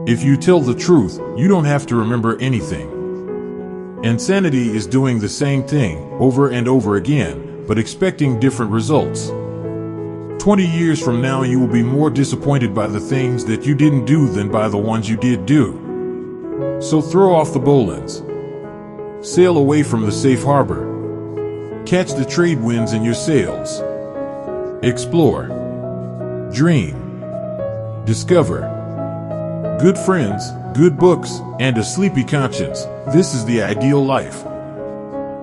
If you tell the truth, you don't have to remember anything. Insanity is doing the same thing over and over again, but expecting different results. 20 years from now, you will be more disappointed by the things that you didn't do than by the ones you did do. So throw off the bowlines. Sail away from the safe harbor. Catch the trade winds in your sails. Explore. Dream. Discover. Good friends, good books, and a sleepy conscience. This is the ideal life.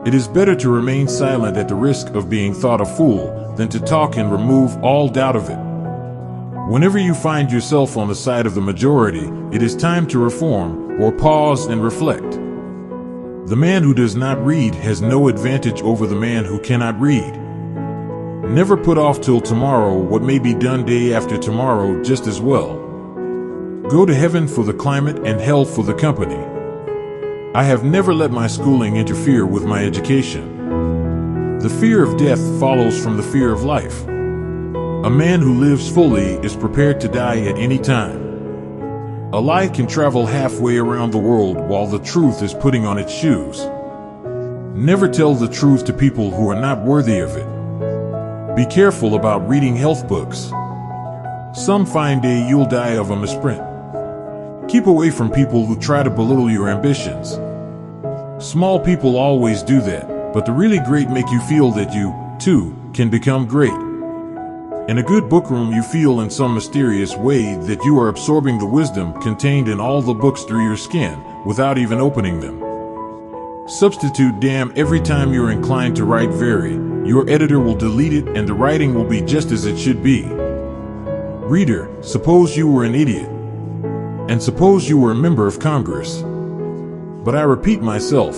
It is better to remain silent at the risk of being thought a fool than to talk and remove all doubt of it. Whenever you find yourself on the side of the majority, it is time to reform or pause and reflect. The man who does not read has no advantage over the man who cannot read. Never put off till tomorrow what may be done day after tomorrow just as well. Go to heaven for the climate and hell for the company. I have never let my schooling interfere with my education. The fear of death follows from the fear of life. A man who lives fully is prepared to die at any time. A lie can travel halfway around the world while the truth is putting on its shoes. Never tell the truth to people who are not worthy of it. Be careful about reading health books. Some fine day you'll die of a misprint. Keep away from people who try to belittle your ambitions. Small people always do that, but the really great make you feel that you, too, can become great. In a good bookroom, you feel in some mysterious way that you are absorbing the wisdom contained in all the books through your skin, without even opening them. Substitute damn every time you're inclined to write very. Your editor will delete it and the writing will be just as it should be. Reader, suppose you were an idiot. And suppose you were a member of Congress. But I repeat myself,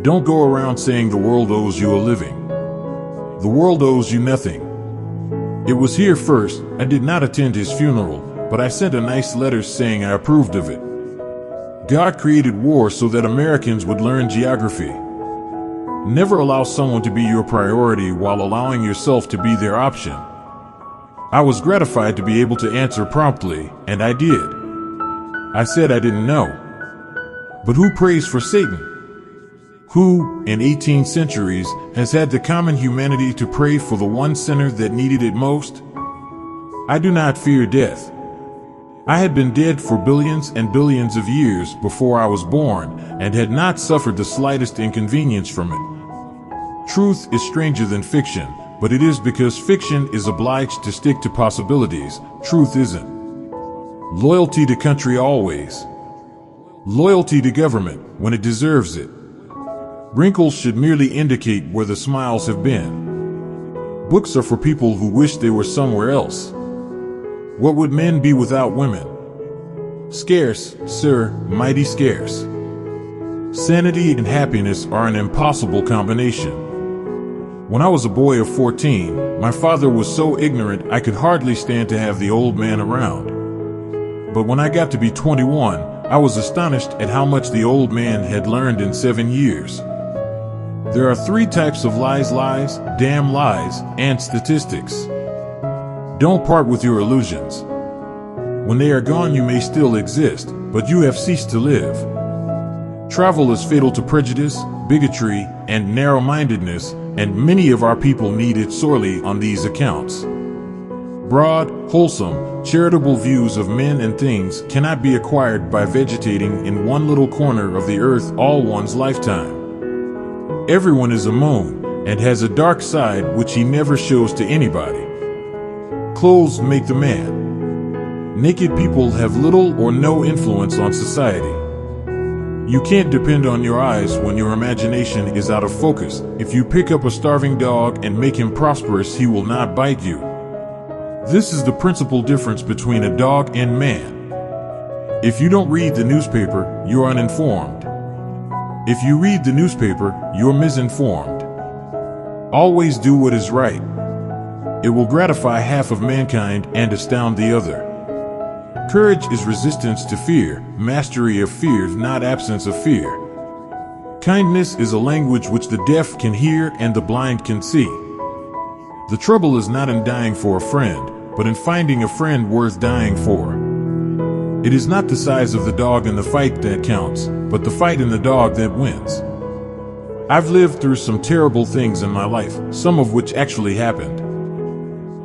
don't go around saying the world owes you a living. The world owes you nothing. It was here first. I did not attend his funeral, but I sent a nice letter saying I approved of it. God created war so that Americans would learn geography. Never allow someone to be your priority while allowing yourself to be their option. I was gratified to be able to answer promptly, and I did. I said I didn't know. But who prays for Satan? Who, in 18 centuries, has had the common humanity to pray for the one sinner that needed it most? I do not fear death. I had been dead for billions and billions of years before I was born and had not suffered the slightest inconvenience from it. Truth is stranger than fiction, but it is because fiction is obliged to stick to possibilities. Truth isn't. Loyalty to country always. Loyalty to government when it deserves it. Wrinkles should merely indicate where the smiles have been. Books are for people who wish they were somewhere else. What would men be without women? Scarce, sir, mighty scarce. Sanity and happiness are an impossible combination. When I was a boy of 14, my father was so ignorant I could hardly stand to have the old man around. But when I got to be 21, I was astonished at how much the old man had learned in 7 years. There are 3 types of lies, damn lies, and statistics. Don't part with your illusions. When they are gone, you may still exist, but you have ceased to live. Travel is fatal to prejudice, bigotry, and narrow-mindedness, and many of our people need it sorely on these accounts. Broad, wholesome, charitable views of men and things cannot be acquired by vegetating in one little corner of the earth all one's lifetime. Everyone is a moon and has a dark side which he never shows to anybody. Clothes make the man. Naked people have little or no influence on society. You can't depend on your eyes when your imagination is out of focus. If you pick up a starving dog and make him prosperous, he will not bite you. This is the principal difference between a dog and man. If you don't read the newspaper, you're uninformed. If you read the newspaper, you're misinformed. Always do what is right. It will gratify half of mankind and astound the other. Courage is resistance to fear, mastery of fear, not absence of fear. Kindness is a language which the deaf can hear and the blind can see. The trouble is not in dying for a friend, but in finding a friend worth dying for. It is not the size of the dog in the fight that counts, but the fight in the dog that wins. I've lived through some terrible things in my life, some of which actually happened.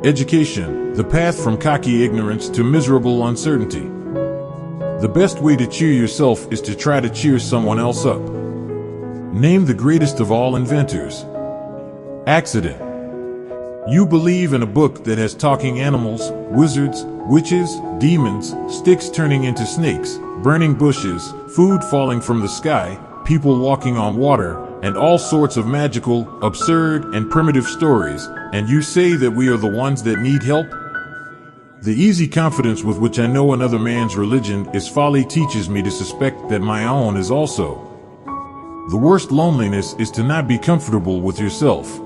Education, the path from cocky ignorance to miserable uncertainty. The best way to cheer yourself is to try to cheer someone else up. Name the greatest of all inventors. Accident. You believe in a book that has talking animals, wizards, witches, demons, sticks turning into snakes, burning bushes, food falling from the sky, people walking on water, and all sorts of magical, absurd, and primitive stories, and you say that we are the ones that need help? The easy confidence with which I know another man's religion is folly teaches me to suspect that my own is also. The worst loneliness is to not be comfortable with yourself.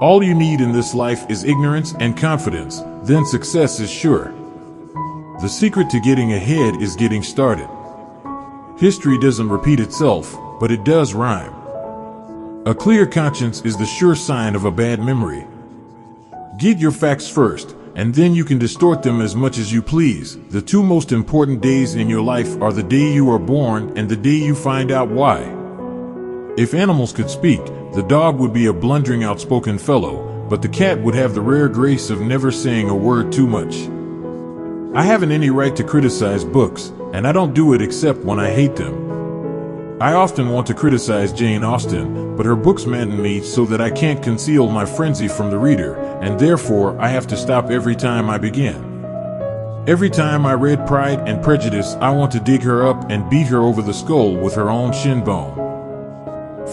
All you need in this life is ignorance and confidence, then success is sure. The secret to getting ahead is getting started. History doesn't repeat itself, but it does rhyme. A clear conscience is the sure sign of a bad memory. Get your facts first, and then you can distort them as much as you please. The two most important days in your life are the day you are born and the day you find out why. If animals could speak, the dog would be a blundering, outspoken fellow, but the cat would have the rare grace of never saying a word too much. I haven't any right to criticize books, and I don't do it except when I hate them. I often want to criticize Jane Austen, but her books madden me so that I can't conceal my frenzy from the reader, and therefore I have to stop every time I begin. Every time I read Pride and Prejudice, I want to dig her up and beat her over the skull with her own shin bone.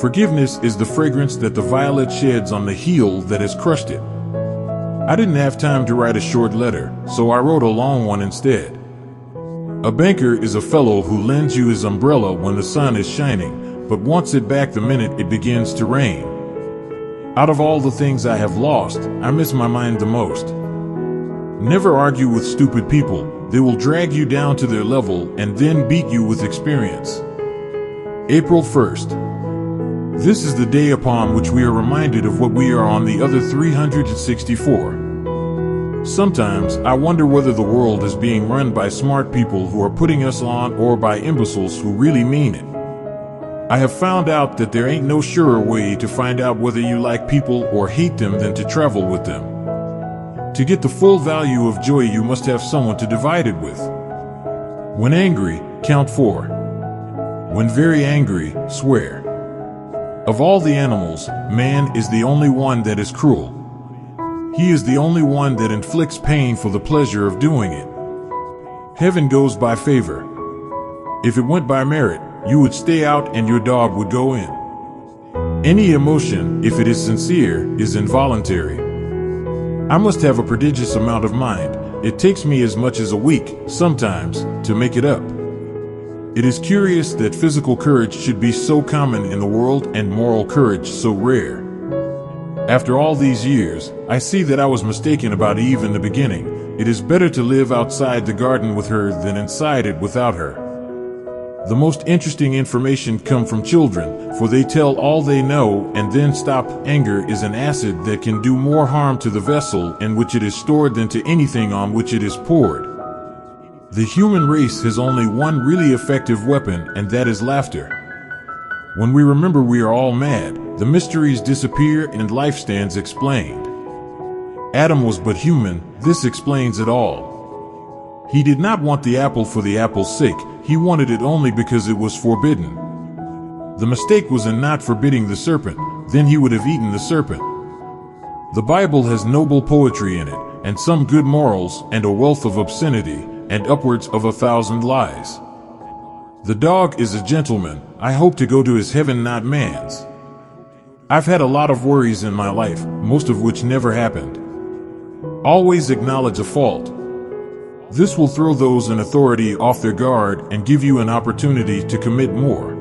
Forgiveness is the fragrance that the violet sheds on the heel that has crushed it. I didn't have time to write a short letter, so I wrote a long one instead. A banker is a fellow who lends you his umbrella when the sun is shining, but wants it back the minute it begins to rain. Out of all the things I have lost, I miss my mind the most. Never argue with stupid people. They will drag you down to their level and then beat you with experience. April 1st. This is the day upon which we are reminded of what we are on the other 364. Sometimes I wonder whether the world is being run by smart people who are putting us on or by imbeciles who really mean it. I have found out that there ain't no surer way to find out whether you like people or hate them than to travel with them. To get the full value of joy, you must have someone to divide it with. When angry, count 4. When very angry, swear. Of all the animals, man is the only one that is cruel. He is the only one that inflicts pain for the pleasure of doing it. Heaven goes by favor. If it went by merit, you would stay out and your dog would go in. Any emotion, if it is sincere, is involuntary. I must have a prodigious amount of mind. It takes me as much as a week, sometimes, to make it up. It is curious that physical courage should be so common in the world and moral courage so rare. After all these years, I see that I was mistaken about Eve in the beginning. It is better to live outside the garden with her than inside it without her. The most interesting information come from children, for they tell all they know and then stop. Anger is an acid that can do more harm to the vessel in which it is stored than to anything on which it is poured. The human race has only one really effective weapon, and that is laughter. When we remember we are all mad, the mysteries disappear and life stands explained. Adam was but human, this explains it all. He did not want the apple for the apple's sake, he wanted it only because it was forbidden. The mistake was in not forbidding the serpent, then he would have eaten the serpent. The Bible has noble poetry in it, and some good morals, and a wealth of obscenity, and upwards of 1,000 lies. The dog is a gentleman. I hope to go to his heaven, not man's. I've had a lot of worries in my life, most of which never happened. Always acknowledge a fault. This will throw those in authority off their guard and give you an opportunity to commit more.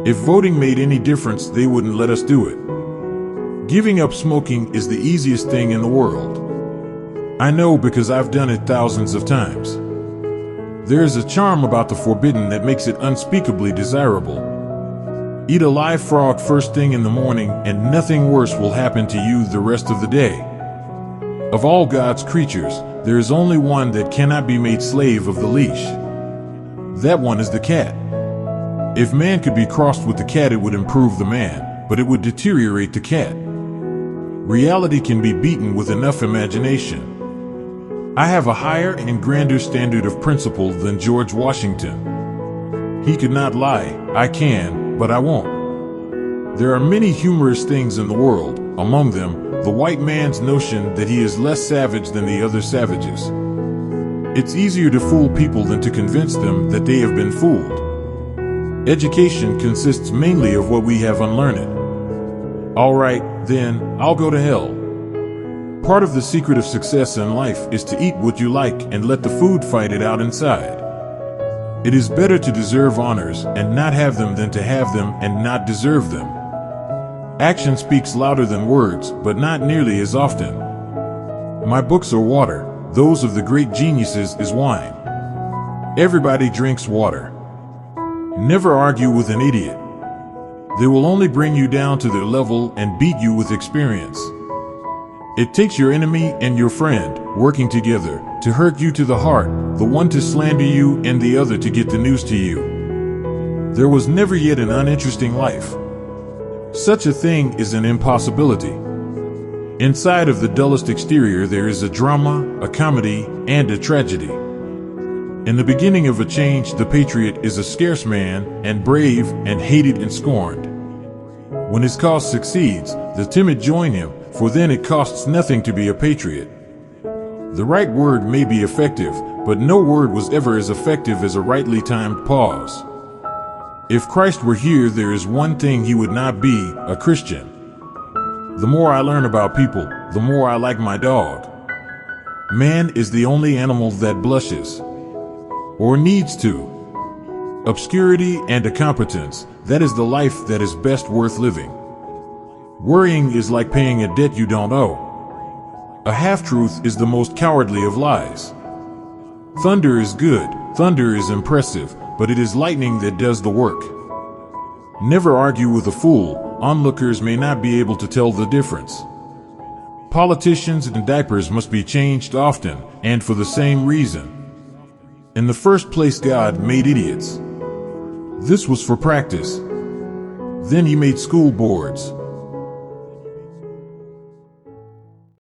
If voting made any difference, they wouldn't let us do it. Giving up smoking is the easiest thing in the world. I know because I've done it thousands of times. There is a charm about the forbidden that makes it unspeakably desirable. Eat a live frog first thing in the morning and nothing worse will happen to you the rest of the day. Of all God's creatures, there is only one that cannot be made slave of the leash. That one is the cat. If man could be crossed with the cat, it would improve the man, but it would deteriorate the cat. Reality can be beaten with enough imagination. I have a higher and grander standard of principle than George Washington. He could not lie. I can, but I won't. There are many humorous things in the world, among them, the white man's notion that he is less savage than the other savages. It's easier to fool people than to convince them that they have been fooled. Education consists mainly of what we have unlearned. All right, then, I'll go to hell. Part of the secret of success in life is to eat what you like and let the food fight it out inside. It is better to deserve honors and not have them than to have them and not deserve them. Action speaks louder than words, but not nearly as often. My books are water. Those of the great geniuses is wine. Everybody drinks water. Never argue with an idiot. They will only bring you down to their level and beat you with experience. It takes your enemy and your friend working together to hurt you to the heart, the one to slander you and the other to get the news to you. There was never yet an uninteresting life. Such a thing is an impossibility. Inside of the dullest exterior there is a drama, a comedy, and a tragedy. In the beginning of a change, the patriot is a scarce man, and brave, and hated and scorned. When his cause succeeds, the timid join him, for then it costs nothing to be a patriot. The right word may be effective, but no word was ever as effective as a rightly timed pause. If Christ were here, there is one thing he would not be: a Christian. The more I learn about people, the more I like my dog. Man is the only animal that blushes. Or needs to. Obscurity and incompetence, that is the life that is best worth living. Worrying is like paying a debt you don't owe. A half-truth is the most cowardly of lies. Thunder is good, thunder is impressive, but it is lightning that does the work. Never argue with a fool. Onlookers may not be able to tell the difference. Politicians and diapers must be changed often, and for the same reason. In the first place, God made idiots. This was for practice. Then he made school boards.